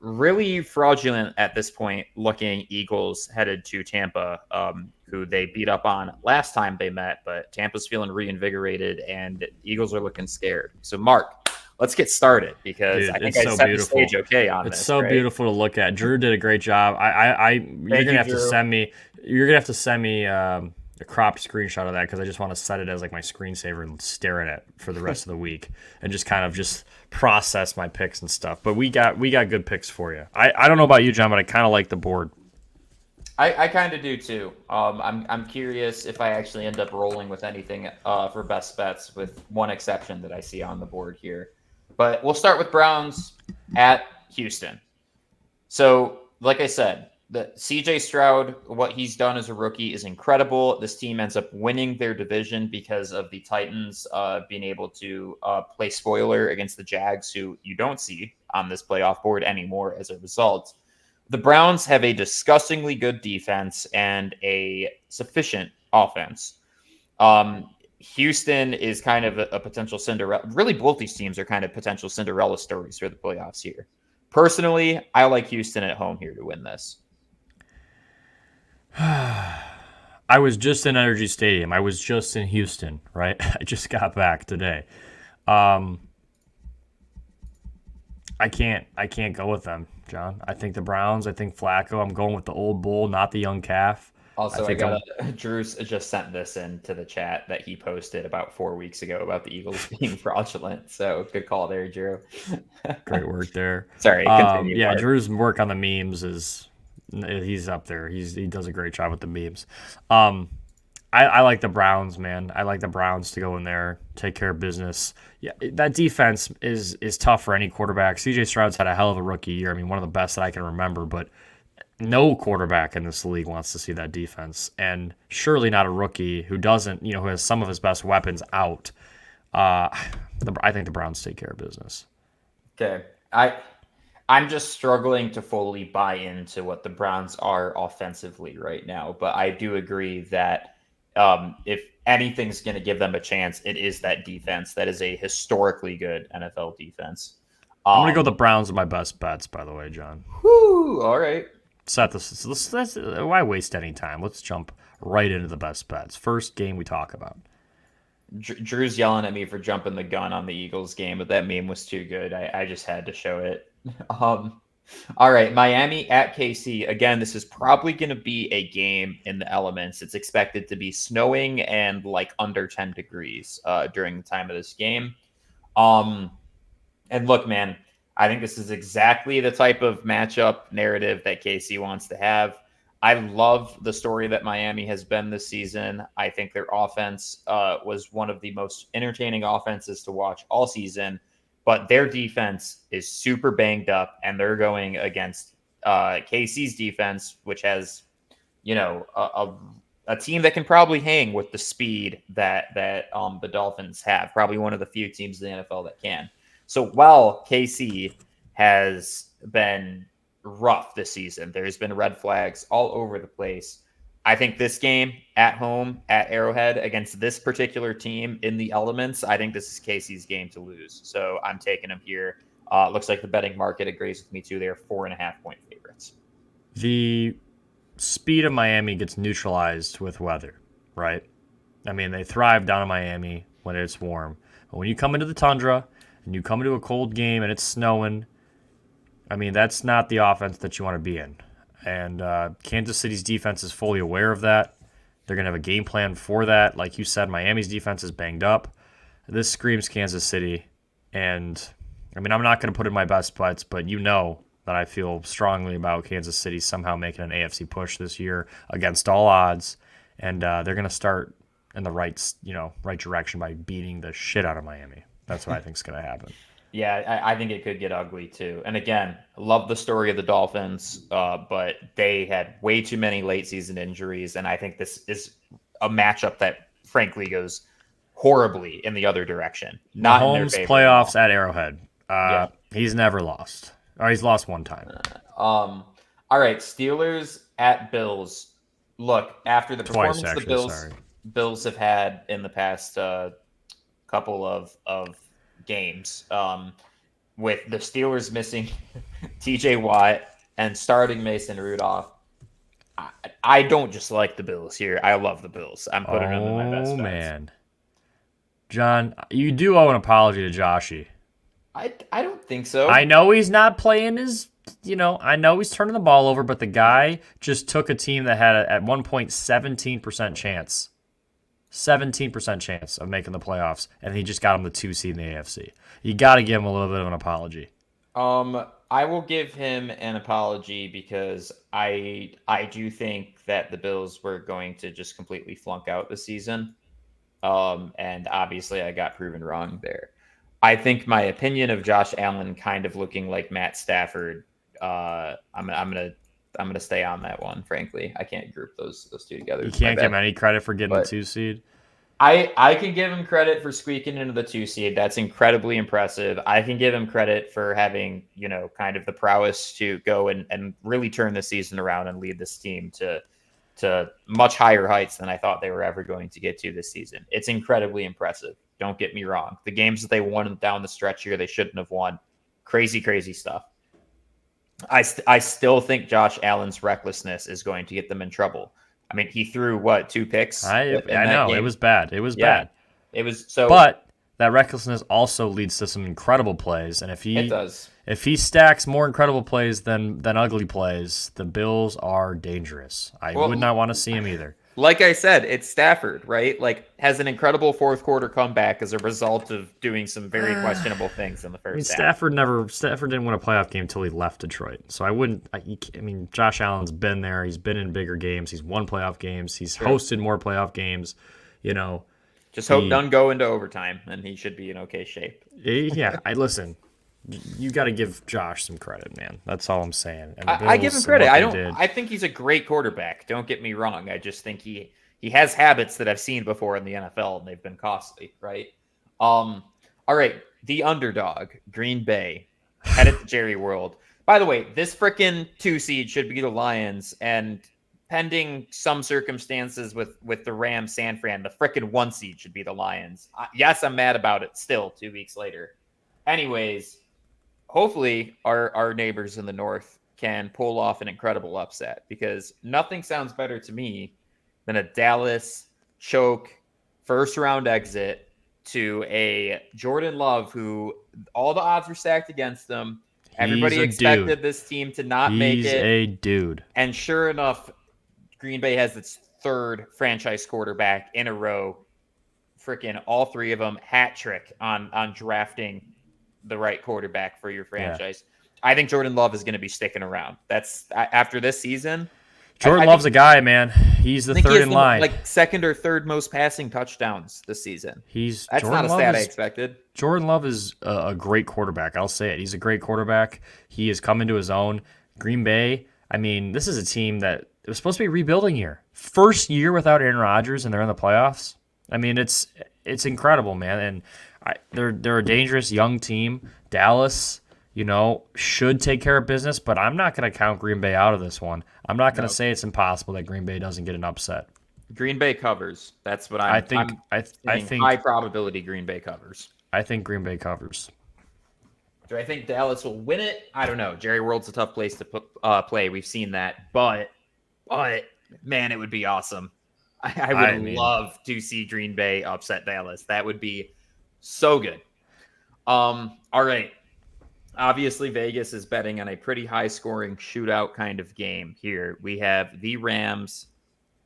really fraudulent at this point looking Eagles headed to Tampa, who they beat up on last time they met. But Tampa's feeling reinvigorated and Eagles are looking scared. So, Mark, let's get started because I think I set the stage okay on this. It's so beautiful to look at. Drew did a great job. You're gonna have to send me. You're gonna have to send me a cropped screenshot of that because I just want to set it as like my screensaver and stare at it for the rest of the week and just kind of just process my picks and stuff. But we got good picks for you. I don't know about you, John, but I kind of like the board. I kind of do too. I'm curious if I actually end up rolling with anything for best bets, with one exception that I see on the board here. But we'll start with Browns at Houston. So, like I said, the CJ Stroud, what he's done as a rookie is incredible. This team ends up winning their division because of the Titans being able to play spoiler against the Jags, who you don't see on this playoff board anymore as a result. The Browns have a disgustingly good defense and a sufficient offense. Houston is kind of a potential Cinderella. Really, both these teams are kind of potential Cinderella stories for the playoffs here. Personally, I like Houston at home here to win this. I was just in Energy Stadium. I was just in Houston, right? I just got back today. I can't go with them, John. I think the Browns. I think Flacco. I'm going with the old bull, not the young calf. Also, I think Drew's just sent this into the chat that he posted about 4 weeks ago about the Eagles being fraudulent. So good call there, Drew. Great work there. Sorry, continue. Yeah, Mark. Drew's work on the memes he's up there. He does a great job with the memes. I like the Browns, man. I like the Browns to go in there, take care of business. Yeah, that defense is tough for any quarterback. CJ Stroud's had a hell of a rookie year. I mean, one of the best that I can remember, but no quarterback in this league wants to see that defense, and surely not a rookie who doesn't, who has some of his best weapons out. I think the Browns take care of business. Okay. I'm just struggling to fully buy into what the Browns are offensively right now, but I do agree that if anything's going to give them a chance, it is that defense. That is a historically good NFL defense. I'm going to go the Browns are my best bets, by the way, John. Whoo! All right. Set this. Why waste any time? Let's jump right into the best bets. First game we talk about. Drew's yelling at me for jumping the gun on the Eagles game, but that meme was too good. I just had to show it. All right, Miami at KC. Again, this is probably going to be a game in the elements. It's expected to be snowing and like under 10 degrees during the time of this game. And look, man, I think this is exactly the type of matchup narrative that KC wants to have. I love the story that Miami has been this season. I think their offense was one of the most entertaining offenses to watch all season, but their defense is super banged up, and they're going against KC's defense, which has, a team that can probably hang with the speed that the Dolphins have. Probably one of the few teams in the NFL that can. So while KC has been rough this season, there's been red flags all over the place. I think this game at home at Arrowhead against this particular team in the elements, I think this is KC's game to lose. So I'm taking them here. Looks like the betting market agrees with me too. They're 4.5-point favorites. The speed of Miami gets neutralized with weather, right? I mean, they thrive down in Miami when it's warm. But when you come into the tundra and you come into a cold game and it's snowing, I mean, that's not the offense that you want to be in. And Kansas City's defense is fully aware of that. They're going to have a game plan for that. Like you said, Miami's defense is banged up. This screams Kansas City. And, I mean, I'm not going to put in my best bets, but you know that I feel strongly about Kansas City somehow making an AFC push this year against all odds. And they're going to start in the right direction by beating the shit out of Miami. That's what I think is going to happen. Yeah, I think it could get ugly too. And again, love the story of the Dolphins, but they had way too many late season injuries. And I think this is a matchup that frankly goes horribly in the other direction. Not Mahomes in their favor playoffs at Arrowhead. Yeah. He's never lost. Or he's lost one time. All right, Steelers at Bills. Look, after the Twice, performance actually, the Bills have had in the past couple of games, with the Steelers missing TJ Watt and starting Mason Rudolph, I don't just like the Bills here. I love the Bills. I'm putting them in my best bets. Oh, man. John, you do owe an apology to Joshy. I don't think so. I know he's not playing his, I know he's turning the ball over, but the guy just took a team that had, at one point, 17% chance. 17% chance of making the playoffs, and he just got him the 2 seed in the AFC. You got to give him a little bit of an apology. I will give him an apology because I do think that the Bills were going to just completely flunk out the season. And obviously I got proven wrong there. I think my opinion of Josh Allen kind of looking like Matt Stafford, I'm gonna stay on that one. Frankly, I can't group those two together. You can't give him any credit for getting the 2 seed. I can give him credit for squeaking into the 2 seed. That's incredibly impressive. I can give him credit for having, kind of the prowess to go and really turn the season around and lead this team to much higher heights than I thought they were ever going to get to this season. It's incredibly impressive. Don't get me wrong. The games that they won down the stretch here, they shouldn't have won. Crazy, crazy stuff. I still think Josh Allen's recklessness is going to get them in trouble. I mean, he threw what, 2 picks? I in that know game? it was bad. It was Yeah. bad. It was so. But that recklessness also leads to some incredible plays, and if it he does. stacks more incredible plays than ugly plays, the Bills are dangerous. I Well, would not want to see him either. Like I said, it's Stafford, right? Like, has an incredible fourth quarter comeback as a result of doing some very questionable things in the first half. Stafford didn't win a playoff game until he left Detroit. So I wouldn't. I mean, Josh Allen's been there. He's been in bigger games. He's won playoff games. He's hosted more playoff games. You know, Just hope none go into overtime, and he should be in okay shape. yeah. I listen. You got to give Josh some credit, man. That's all I'm saying. And the I give him Bills, credit. what they did- I think he's a great quarterback. Don't get me wrong. I just think he has habits that I've seen before in the NFL, and they've been costly, right? All right, the underdog, Green Bay, headed to Jerry World. By the way, this freaking 2 seed should be the Lions, and pending some circumstances with the Rams, San Fran, the freaking 1 seed should be the Lions. Yes, I'm mad about it still 2 weeks later. Anyways, hopefully our neighbors in the north can pull off an incredible upset, because nothing sounds better to me than a Dallas choke first round exit to a Jordan Love who all the odds were stacked against them. Everybody expected dude. this team to not make He's it. a dude. And sure enough, Green Bay has its 3rd franchise quarterback in a row. Freaking all 3 of them hat trick on drafting the right quarterback for your franchise. Yeah. I think Jordan Love is going to be sticking around. That's after this season. Jordan Love's a guy, man. He's the third in line. Like 2nd or 3rd most passing touchdowns this season. That's not a stat I expected. Jordan Love is a great quarterback. I'll say it. He's a great quarterback. He has come into his own. Green Bay, I mean, this is a team that it was supposed to be a rebuilding year. First year without Aaron Rodgers, and they're in the playoffs. I mean, it's incredible, man. And they're a dangerous young team. Dallas, should take care of business, but I'm not going to count Green Bay out of this one. I'm not going to say it's impossible that Green Bay doesn't get an upset. Green Bay covers. That's what I think high probability Green Bay covers. I think Green Bay covers. Do I think Dallas will win it? I don't know. Jerry World's a tough place to play. We've seen that, but man, it would be awesome. I would love to see Green Bay upset Dallas. That would be so good. All right. Obviously, Vegas is betting on a pretty high-scoring shootout kind of game here. We have the Rams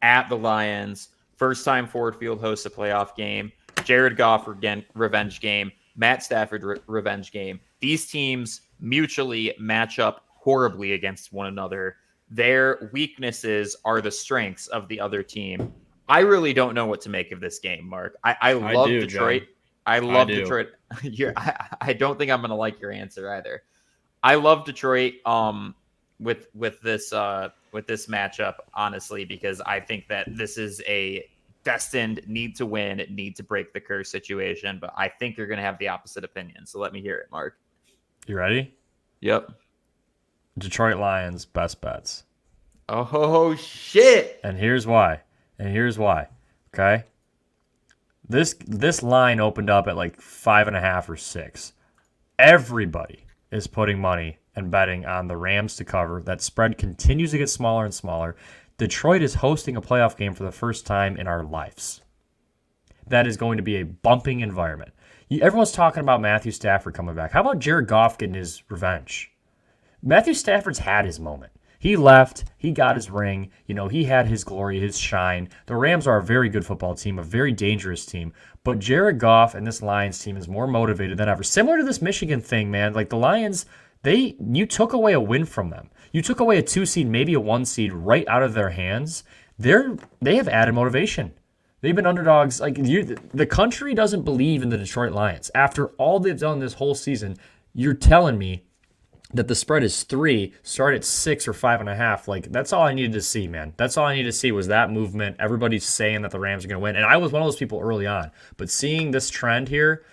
at the Lions. First time Ford Field hosts a playoff game. Jared Goff revenge game. Matt Stafford revenge game. These teams mutually match up horribly against one another. Their weaknesses are the strengths of the other team. I really don't know what to make of this game, Mark. I love Detroit. John. I love Detroit. I don't think I'm going to like your answer either. I love Detroit with this matchup, honestly, because I think that this is a destined need to win, need to break the curse situation. But I think you're going to have the opposite opinion. So let me hear it, Mark. You ready? Yep. Detroit Lions, best bets. Oh, shit. And here's why. Okay? This line opened up at like 5.5 or 6. Everybody is putting money and betting on the Rams to cover. That spread continues to get smaller and smaller. Detroit is hosting a playoff game for the first time in our lives. That is going to be a bumping environment. Everyone's talking about Matthew Stafford coming back. How about Jared Goff getting his revenge? Matthew Stafford's had his moment. He left. He got his ring. He had his glory, his shine. The Rams are a very good football team, a very dangerous team. But Jared Goff and this Lions team is more motivated than ever. Similar to this Michigan thing, man. Like the Lions, you took away a win from them. You took away a 2 seed, maybe a 1 seed right out of their hands. They have added motivation. They've been underdogs. Like the country doesn't believe in the Detroit Lions. After all they've done this whole season, you're telling me that the spread is 3, start at 6 or 5.5. Like, that's all I needed to see, man. That's all I needed to see was that movement. Everybody's saying that the Rams are going to win. And I was one of those people early on. But seeing this trend here,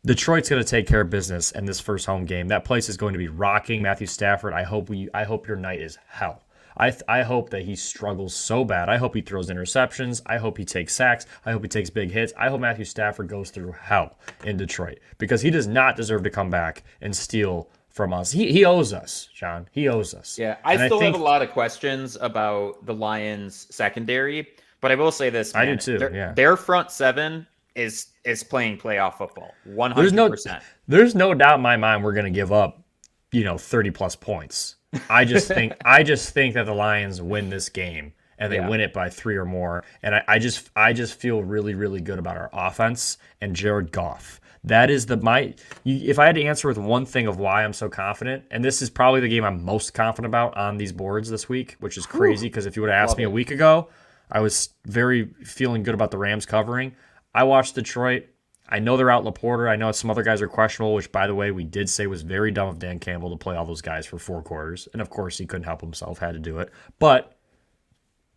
Detroit's going to take care of business in this first home game. That place is going to be rocking. Matthew Stafford, I hope your night is hell. I hope that he struggles so bad. I hope he throws interceptions. I hope he takes sacks. I hope he takes big hits. I hope Matthew Stafford goes through hell in Detroit because he does not deserve to come back and steal from us. He owes us, John. He owes us. Yeah, I And still think have a lot of questions about the Lions secondary, but I will say this, man. I do too. Their front seven is playing playoff football. 100%. There's no doubt in my mind we're going to give up, 30 plus points. I just think that the Lions win this game and they win it by 3 or more. And I just feel really, really good about our offense and Jared Goff. That is if I had to answer with one thing of why I'm so confident, and this is probably the game I'm most confident about on these boards this week, which is crazy because if you would have asked me a week ago, I was very feeling good about the Rams covering. I watched Detroit. I know they're out Laporta. I know some other guys are questionable, which, by the way, we did say was very dumb of Dan Campbell to play all those guys for 4 quarters. And, of course, he couldn't help himself, had to do it. But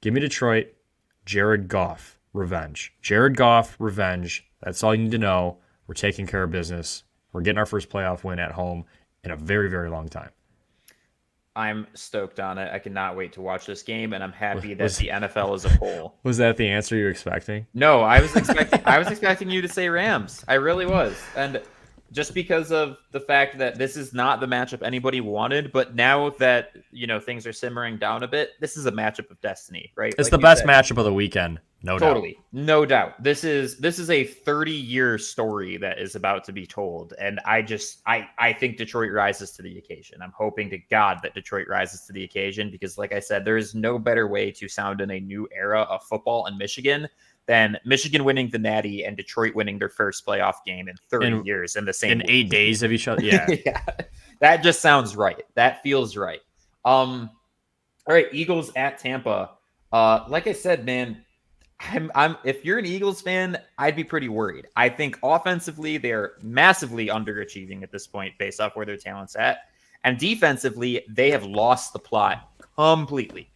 give me Detroit, Jared Goff, revenge. Jared Goff, revenge. That's all you need to know. We're taking care of business. We're getting our first playoff win at home in a very, very long time. I'm stoked on it. I cannot wait to watch this game, and I'm happy that the NFL is a whole. Was that the answer you were expecting? No, I was expecting you to say Rams. I really was. And just because of the fact that this is not the matchup anybody wanted, but now that, things are simmering down a bit, this is a matchup of destiny, right? It's the best matchup of the weekend. No doubt. Totally. No doubt. This is a 30-year story that is about to be told. And I think Detroit rises to the occasion. I'm hoping to God that Detroit rises to the occasion because, like I said, there is no better way to sound in a new era of football in Michigan than Michigan winning the Natty and Detroit winning their first playoff game in 30 years in the same in week. 8 days of each other. Yeah. Yeah. That just sounds right. That feels right. All right, Eagles at Tampa. Like I said, man, if you're an Eagles fan, I'd be pretty worried. I think offensively, they're massively underachieving at this point based off where their talent's at. And defensively, they have lost the plot completely.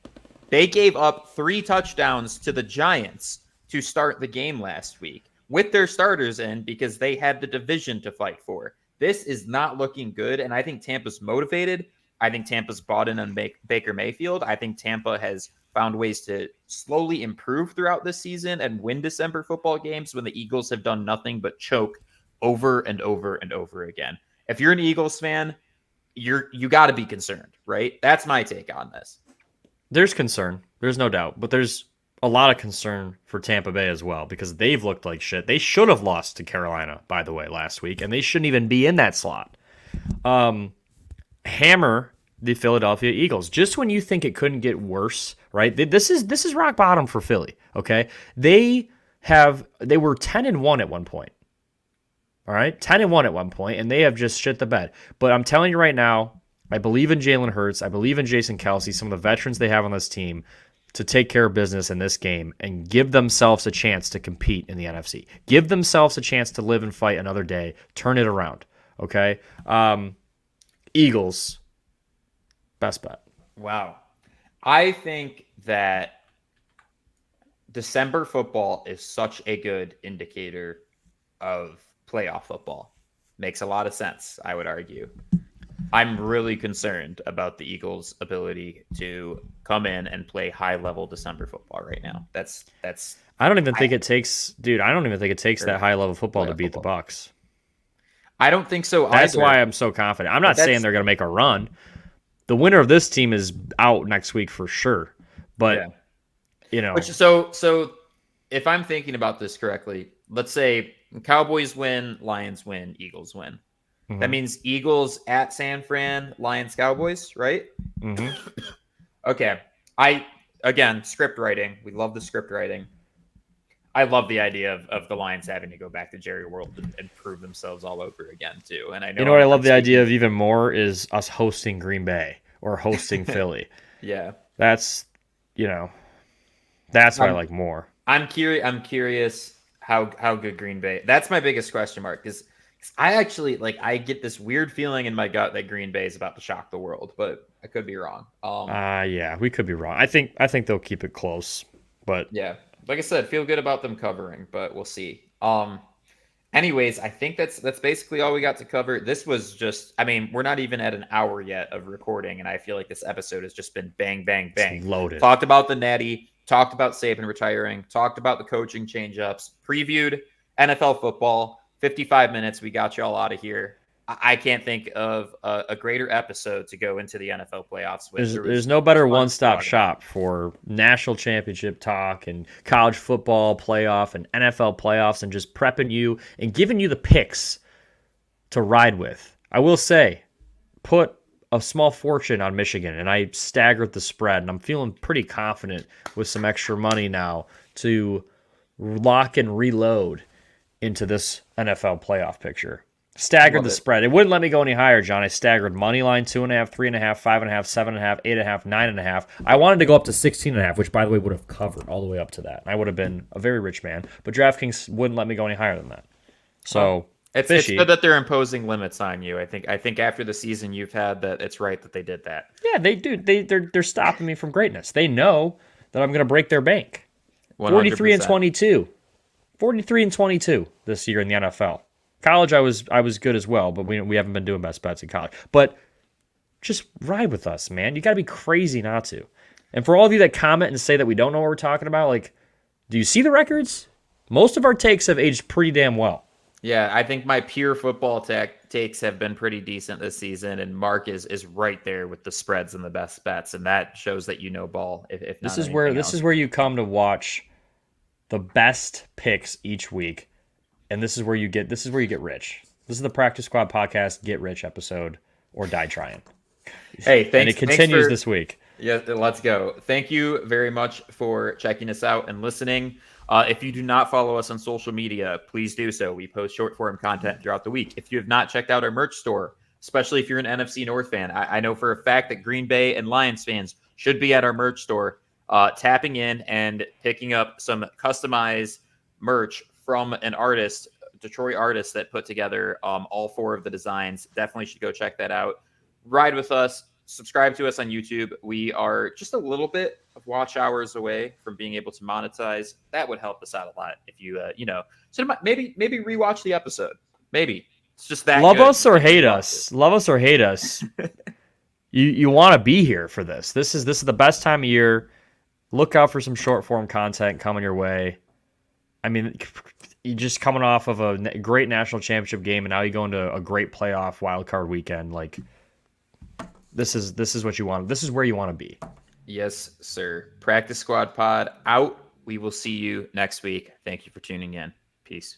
They gave up 3 touchdowns to the Giants to start the game last week with their starters in because they had the division to fight for. This is not looking good, and I think Tampa's motivated. I think Tampa's bought in on Baker Mayfield. I think Tampa has found ways to slowly improve throughout this season and win December football games when the Eagles have done nothing but choke over and over and over again. If you're an Eagles fan, you got to be concerned, right? That's my take on this. There's concern. There's no doubt. But there's a lot of concern for Tampa Bay as well because they've looked like shit. They should have lost to Carolina, by the way, last week, and they shouldn't even be in that slot. Hammer the Philadelphia Eagles. Just when you think it couldn't get worse, right? This is rock bottom for Philly, okay? They were 10-1 at one point. All right? 10-1 at one point, and they have just shit the bed. But I'm telling you right now, I believe in Jalen Hurts. I believe in Jason Kelce, some of the veterans they have on this team, to take care of business in this game and give themselves a chance to compete in the NFC. Give themselves a chance to live and fight another day. Turn it around, okay? Eagles, best bet. Wow. I think that December football is such a good indicator of playoff football. Makes a lot of sense, I would argue. I'm really concerned about the Eagles' ability to come in and play high-level December football right now. I don't even think it takes that high-level football to beat the Bucs. I don't think so either. That's why I'm so confident. I'm not saying they're going to make a run. The winner of this team is out next week for sure. But, So if I'm thinking about this correctly, let's say Cowboys win, Lions win, Eagles win. Mm-hmm. That means Eagles at San Fran, Lions, Cowboys, right? Mm-hmm. Okay. Script writing. We love the script writing. I love the idea of the Lions having to go back to Jerry World and prove themselves all over again, too. And I know what I love the idea of even more is us hosting Green Bay or hosting Philly. Yeah. That's what I like more. I'm curious how good Green Bay. That's my biggest question mark because I actually I get this weird feeling in my gut that Green Bay is about to shock the world, but I could be wrong. Yeah, we could be wrong. I think they'll keep it close, but yeah, like I said, feel good about them covering, but we'll see. Anyways, I think that's basically all we got to cover. This was just, we're not even at an hour yet of recording, and I feel like this episode has just been bang, bang, bang. It's loaded. Talked about the Natty, talked about Saban retiring, talked about the coaching change-ups, previewed NFL football. 55 minutes. We got you all out of here. I can't think of a greater episode to go into the NFL playoffs with. There's no better tons to one-stop talk shop for national championship talk and college football playoff and NFL playoffs and just prepping you and giving you the picks to ride with. I will say, put a small fortune on Michigan, and I staggered the spread, and I'm feeling pretty confident with some extra money now to lock and reload into this NFL playoff picture. Staggered Love the it. spread. It wouldn't let me go any higher, John. I staggered money line 2.5, 3.5, 5.5, 7.5, 8.5, 9.5. I wanted to go up to 16.5, which by the way would have covered all the way up to that. I would have been a very rich man, but DraftKings wouldn't let me go any higher than that. So It's fishy. good that they're imposing limits on you. I think after the season you've had, that it's right that they did that. Yeah, they do. They're stopping me from greatness. They know that I'm going to break their bank. 100%. 43 and 22 this year in the NFL. College, I was good as well, but we haven't been doing best bets in college. But just ride with us, man. You got to be crazy not to. And for all of you that comment and say that we don't know what we're talking about, like, do you see the records? Most of our takes have aged pretty damn well. Yeah, I think my pure football takes have been pretty decent this season, and Mark is right there with the spreads and the best bets, and that shows that you know ball. If This not is where anything else. where you come to watch the best picks each week, and this is where you get rich. This is the Practice Squad podcast get rich episode or die trying. Hey, thanks. And it continues for, this week. Yeah, let's go. Thank you very much for checking us out and listening. If you do not follow us on social media, please do so. We post short form content throughout the week. If you have not checked out our merch store, especially if you're an NFC North fan, I know for a fact that Green Bay and Lions fans should be at our merch store, tapping in and picking up some customized merch from an artist, Detroit artist that put together all 4 of the designs. Definitely should go check that out. Ride with us. Subscribe to us on YouTube. We are just a little bit of watch hours away from being able to monetize. That would help us out a lot if you, so maybe rewatch the episode. Maybe it's just that. Love good. us or hate us. Love us or hate us. You want to be here for this. This is the best time of year. Look out for some short form content coming your way. I mean, you just coming off of a great national championship game, and now you go into a great playoff wild card weekend. Like, this is what you want. This is where you want to be. Yes, sir. Practice Squad Pod out. We will see you next week. Thank you for tuning in. Peace.